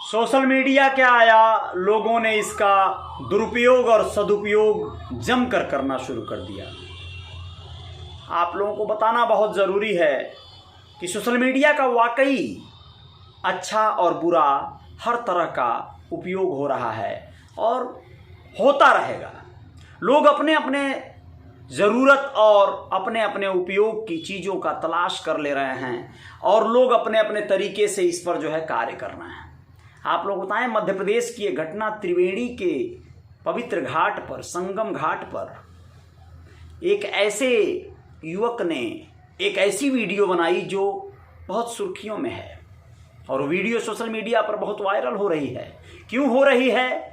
Social media क्या आया, लोगों ने इसका दुरुपयोग और सदुपयोग जमकर करना शुरू कर दिया। आप लोगों को बताना बहुत ज़रूरी है कि सोशल मीडिया का वाकई अच्छा और बुरा हर तरह का उपयोग हो रहा है और होता रहेगा। लोग अपने अपने ज़रूरत और अपने अपने उपयोग की चीज़ों का तलाश कर ले रहे हैं और लोग अपने अपने तरीके से इस पर कार्य कर रहे हैं। आप लोग बताएं, मध्य प्रदेश की एक घटना, त्रिवेणी के पवित्र घाट पर, संगम घाट पर एक ऐसे युवक ने एक ऐसी वीडियो बनाई जो बहुत सुर्खियों में है और वीडियो सोशल मीडिया पर बहुत वायरल हो रही है। क्यों हो रही है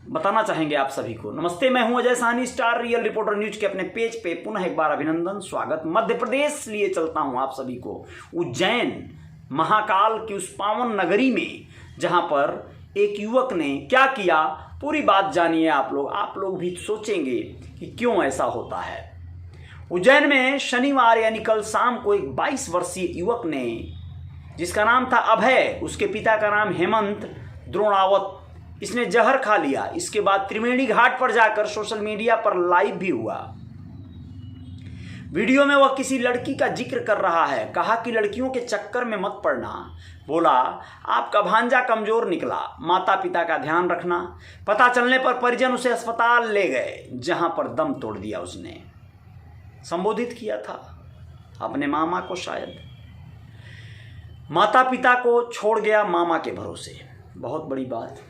बताना चाहेंगे आप सभी को। नमस्ते, मैं हूं Ajay Sahni, star real reporter news के अपने पेज पे पुनः एक बार अभिनंदन, स्वागत। मध्य प्रदेश लिए चलता हूं आप सभी को, उज्जैन महाकाल की उस पावन नगरी में, जहां पर एक युवक ने क्या किया, पूरी बात जानिए आप लोग भी सोचेंगे कि क्यों ऐसा होता है। उज्जैन में शनिवार यानी कल शाम को एक 22 वर्षीय युवक ने, जिसका नाम था अभय, उसके पिता का नाम हेमंत द्रोणावत, इसने जहर खा लिया। इसके बाद त्रिवेणी घाट पर जाकर सोशल मीडिया पर लाइव भी हुआ। वीडियो में वह किसी लड़की का जिक्र कर रहा है। कहा कि लड़कियों के चक्कर में मत पड़ना। बोला आपका भांजा कमजोर निकला, माता पिता का ध्यान रखना। पता चलने पर परिजन उसे अस्पताल ले गए, जहां पर दम तोड़ दिया। उसने संबोधित किया था अपने मामा को, शायद माता पिता को छोड़ गया मामा के भरोसे। बहुत बड़ी बात।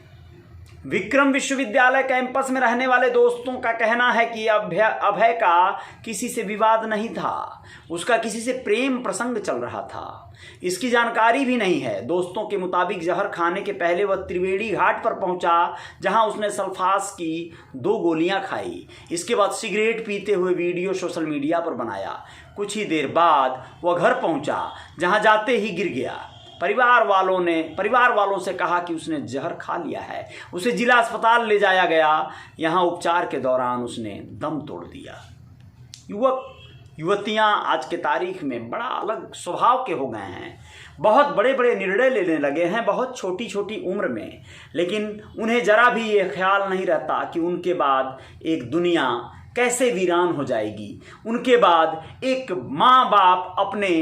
विक्रम विश्वविद्यालय कैंपस में रहने वाले दोस्तों का कहना है कि अभय का किसी से विवाद नहीं था, उसका किसी से प्रेम प्रसंग चल रहा था। इसकी जानकारी भी नहीं है। दोस्तों के मुताबिक जहर खाने के पहले वह त्रिवेणी घाट पर पहुंचा, जहां उसने सल्फास की 2 गोलियां खाई। इसके बाद सिगरेट पीते हुए वीडियो सोशल मीडिया पर बनाया। कुछ ही देर बाद वह घर पहुंचा, जहां जाते ही गिर गया। परिवार वालों से कहा कि उसने जहर खा लिया है। उसे जिला अस्पताल ले जाया गया। यहाँ उपचार के दौरान उसने दम तोड़ दिया। युवतियाँ आज के तारीख में बड़ा अलग स्वभाव के हो गए हैं, बहुत बड़े बड़े निर्णय लेने लगे हैं, बहुत छोटी छोटी उम्र में। लेकिन उन्हें जरा भी ये ख्याल नहीं रहता कि उनके बाद एक दुनिया कैसे वीरान हो जाएगी। उनके बाद एक माँ बाप अपने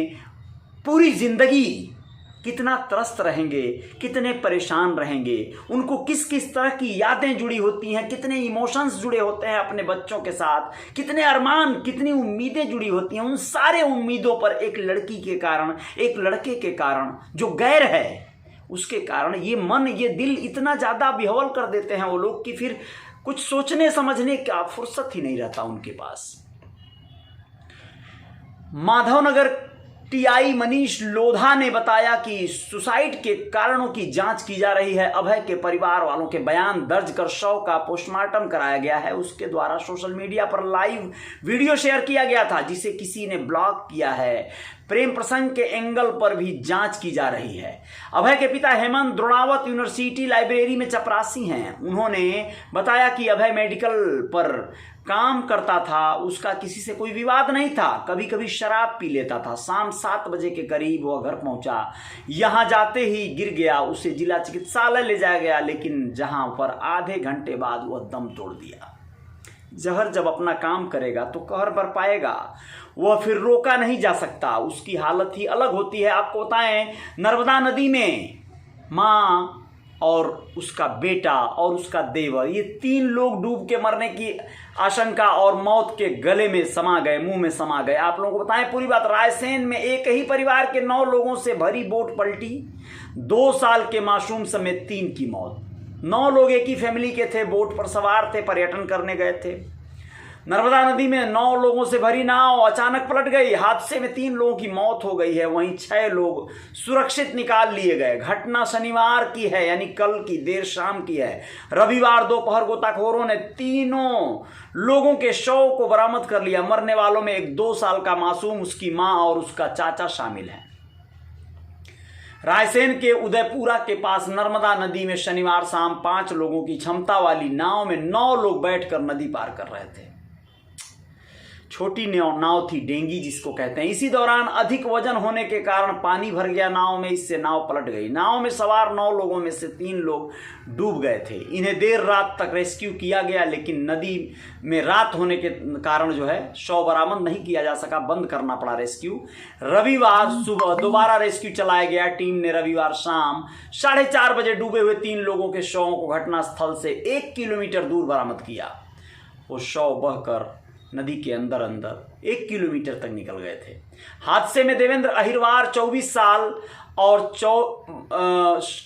पूरी जिंदगी कितना त्रस्त रहेंगे, कितने परेशान रहेंगे, उनको किस किस तरह की यादें जुड़ी होती हैं, कितने इमोशंस जुड़े होते हैं अपने बच्चों के साथ, कितने अरमान, कितनी उम्मीदें जुड़ी होती हैं। उन सारे उम्मीदों पर एक लड़की के कारण, एक लड़के के कारण जो गैर है, उसके कारण ये मन, ये दिल इतना ज़्यादा विह्वल कर देते हैं वो लोग कि फिर कुछ सोचने समझने का फुर्सत ही नहीं रहता उनके पास। माधवनगर टीआई मनीष लोधा ने बताया कि सुसाइड के कारणों की जांच की जा रही है। अभय के परिवार वालों के बयान दर्ज कर शव का पोस्टमार्टम कराया गया है। उसके द्वारा सोशल मीडिया पर लाइव वीडियो शेयर किया गया था, जिसे किसी ने ब्लॉक किया है। प्रेम प्रसंग के एंगल पर भी जांच की जा रही है। अभय के पिता हेमंत द्रोणावत यूनिवर्सिटी लाइब्रेरी में चपरासी हैं। उन्होंने बताया कि अभय मेडिकल पर काम करता था, उसका किसी से कोई विवाद नहीं था, कभी कभी शराब पी लेता था। शाम 7 बजे के करीब वह घर पहुंचा। यहां जाते ही गिर गया। उसे जिला चिकित्सालय ले जाया गया, लेकिन जहां पर आधे घंटे बाद वह दम तोड़ दिया। जहर जब अपना काम करेगा तो कहर पर पाएगा, वह फिर रोका नहीं जा सकता। उसकी हालत ही अलग होती है। आपको बताएं, नर्मदा नदी में माँ और उसका बेटा और उसका देवर, ये 3 लोग डूब के मरने की आशंका और मौत के गले में समा गए, मुंह में समा गए। आप लोगों को बताएं पूरी बात। रायसेन में एक ही परिवार के 9 लोगों से भरी बोट पलटी, 2 साल के मासूम समेत 3 की मौत। 9 लोग एक ही फैमिली के थे, बोट पर सवार थे, पर्यटन करने गए थे। नर्मदा नदी में 9 लोगों से भरी नाव अचानक पलट गई। हादसे में 3 लोगों की मौत हो गई है, वहीं 6 लोग सुरक्षित निकाल लिए गए। घटना शनिवार की है, यानी कल की देर शाम की है। रविवार दोपहर गोताखोरों ने 3 लोगों के शव को बरामद कर लिया। मरने वालों में एक 2 साल का मासूम, उसकी मां और उसका चाचा शामिल है। रायसेन के उदयपुरा के पास नर्मदा नदी में शनिवार शाम 5 लोगों की क्षमता वाली नाव में 9 लोग बैठकर नदी पार कर रहे थे। छोटी नाव थी, डेंगी जिसको कहते हैं। इसी दौरान अधिक वजन होने के कारण पानी भर गया नाव में, इससे नाव पलट गई। नाव में सवार 9 लोगों में से 3 लोग डूब गए थे। इन्हें देर रात तक रेस्क्यू किया गया, लेकिन नदी में रात होने के कारण जो है शव बरामद नहीं किया जा सका, बंद करना पड़ा रेस्क्यू। रविवार सुबह दोबारा रेस्क्यू चलाया गया। टीम ने रविवार शाम 4:30 बजे डूबे हुए 3 लोगों के शवों को घटनास्थल से 1 किलोमीटर दूर बरामद किया। वो शव बहकर नदी के अंदर 1 किलोमीटर तक निकल गए थे। हादसे में देवेंद्र अहिरवार 24 साल और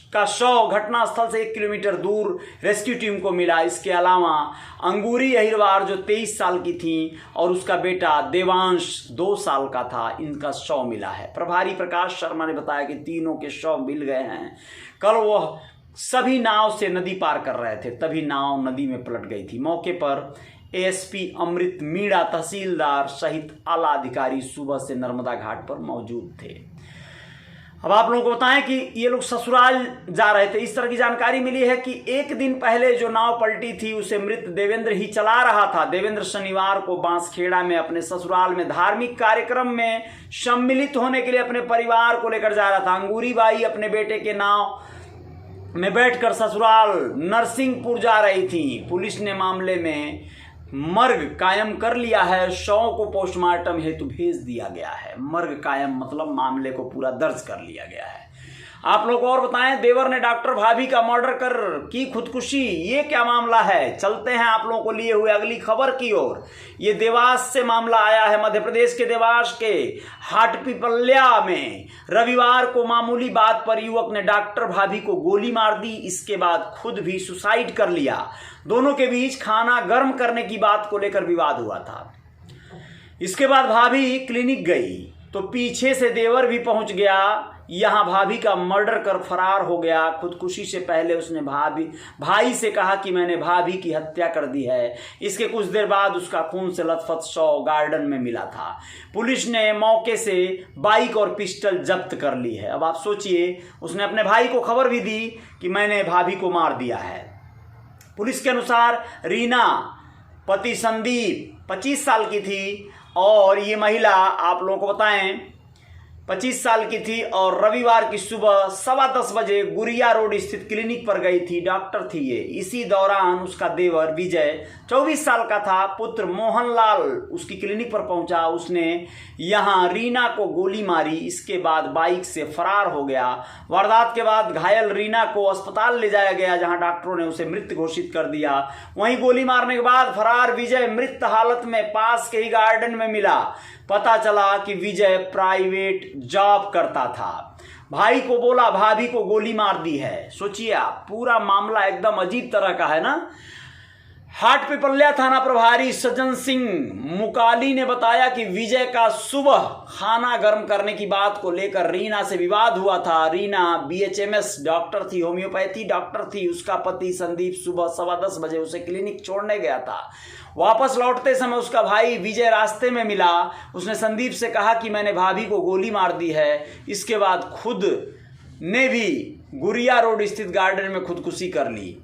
का शव घटनास्थल से 1 किलोमीटर दूर रेस्क्यू टीम को मिला। इसके अलावा अंगूरी अहिरवार जो 23 साल की थी और उसका बेटा देवांश 2 साल का था, इनका शव मिला है। प्रभारी प्रकाश शर्मा ने बताया कि तीनों के शव मिल गए हैं। कल वह सभी नाव से नदी पार कर रहे थे, तभी नाव नदी में पलट गई थी। मौके पर एएसपी अमृत मीणा, तहसीलदार सहित आला अधिकारी सुबह से नर्मदा घाट पर मौजूद थे। अब आप लोगों को बताएं कि ये लोग ससुराल जा रहे थे। इस तरह की जानकारी मिली है कि 1 दिन पहले जो नाव पलटी थी उसे मृत देवेंद्र ही चला रहा था। देवेंद्र शनिवार को बांसखेड़ा में अपने ससुराल में धार्मिक कार्यक्रम में सम्मिलित होने के लिए अपने परिवार को लेकर जा रहा था। अंगूरी बाई अपने बेटे के नाव में बैठकर ससुराल नरसिंहपुर जा रही थी। पुलिस ने मामले में मर्ग कायम कर लिया है। शव को पोस्टमार्टम हेतु भेज दिया गया है। मर्ग कायम मतलब मामले को पूरा दर्ज कर लिया गया है। आप लोग और बताएं, देवर ने डॉक्टर भाभी का मर्डर कर की खुदकुशी, ये क्या मामला है? चलते हैं आप लोगों को लिए हुए अगली खबर की ओर। ये देवास से मामला आया है। मध्य प्रदेश के देवास के हाटपिपल्या में रविवार को मामूली बात पर युवक ने डॉक्टर भाभी को गोली मार दी। इसके बाद खुद भी सुसाइड कर लिया। दोनों के बीच खाना गर्म करने की बात को लेकर विवाद हुआ था। इसके बाद भाभी क्लिनिक गई तो पीछे से देवर भी पहुंच गया। यहां भाभी का मर्डर कर फरार हो गया। खुदकुशी से पहले उसने भाई से कहा कि मैंने भाभी की हत्या कर दी है। इसके कुछ देर बाद उसका खून से लथपथ शव गार्डन में मिला था। पुलिस ने मौके से बाइक और पिस्टल जब्त कर ली है। अब आप सोचिए, उसने अपने भाई को खबर भी दी कि मैंने भाभी को मार दिया है। पुलिस के अनुसार रीना पति संदीप 25 साल की थी और ये महिला आप लोगों को बताएं 25 साल की थी और रविवार की सुबह 10:15 बजे गुरिया रोड स्थित क्लिनिक पर गई थी। डॉक्टर थी ये। इसी दौरान उसका देवर विजय 24 साल का था, पुत्र मोहनलाल उसकी क्लिनिक पर पहुंचा। उसने यहां रीना को गोली मारी। इसके बाद बाइक से फरार हो गया। वारदात के बाद घायल रीना को अस्पताल ले जाया गया, जहां डॉक्टरों ने उसे मृत घोषित कर दिया। वहीं गोली मारने के बाद फरार विजय मृत हालत में पास के ही गार्डन में मिला। पता चला कि विजय प्राइवेट जॉब करता था। भाई को बोला भाभी को गोली मार दी है। सोचिए आप, पूरा मामला एकदम अजीब तरह का है ना। हाटपिपल्या थाना प्रभारी सज्जन सिंह मुकाली ने बताया कि विजय का सुबह खाना गर्म करने की बात को लेकर रीना से विवाद हुआ था। रीना BHMS डॉक्टर थी, होम्योपैथी डॉक्टर थी। उसका पति संदीप सुबह 10:15 बजे उसे क्लिनिक छोड़ने गया था। वापस लौटते समय उसका भाई विजय रास्ते में मिला। उसने संदीप से कहा कि मैंने भाभी को गोली मार दी है। इसके बाद खुद ने भी गुरिया रोड स्थित गार्डन में खुदकुशी कर ली।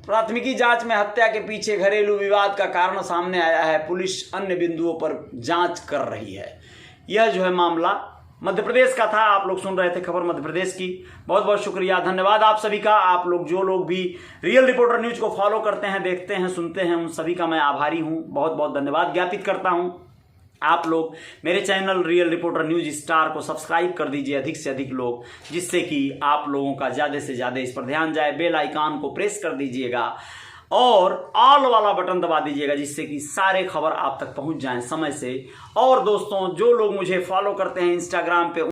प्राथमिकी जांच में हत्या के पीछे घरेलू विवाद का कारण सामने आया है। पुलिस अन्य बिंदुओं पर जांच कर रही है। यह जो है मामला मध्य प्रदेश का था। आप लोग सुन रहे थे खबर मध्य प्रदेश की। बहुत बहुत शुक्रिया, धन्यवाद आप सभी का। आप लोग जो लोग भी रियल रिपोर्टर न्यूज को फॉलो करते हैं, देखते हैं, सुनते हैं, उन सभी का मैं आभारी हूं। बहुत बहुत धन्यवाद ज्ञापित करता हूं। आप लोग मेरे channel real reporter news star को सब्सक्राइब कर दीजिए, अधिक से अधिक लोग, जिससे कि आप लोगों का ज़्यादा से ज़्यादा इस पर ध्यान जाए। बेल आइकॉन को प्रेस कर दीजिएगा और ऑल वाला बटन दबा दीजिएगा, जिससे कि सारे खबर आप तक पहुंच जाएं समय से। और दोस्तों, जो लोग मुझे फॉलो करते हैं इंस्टाग्राम पे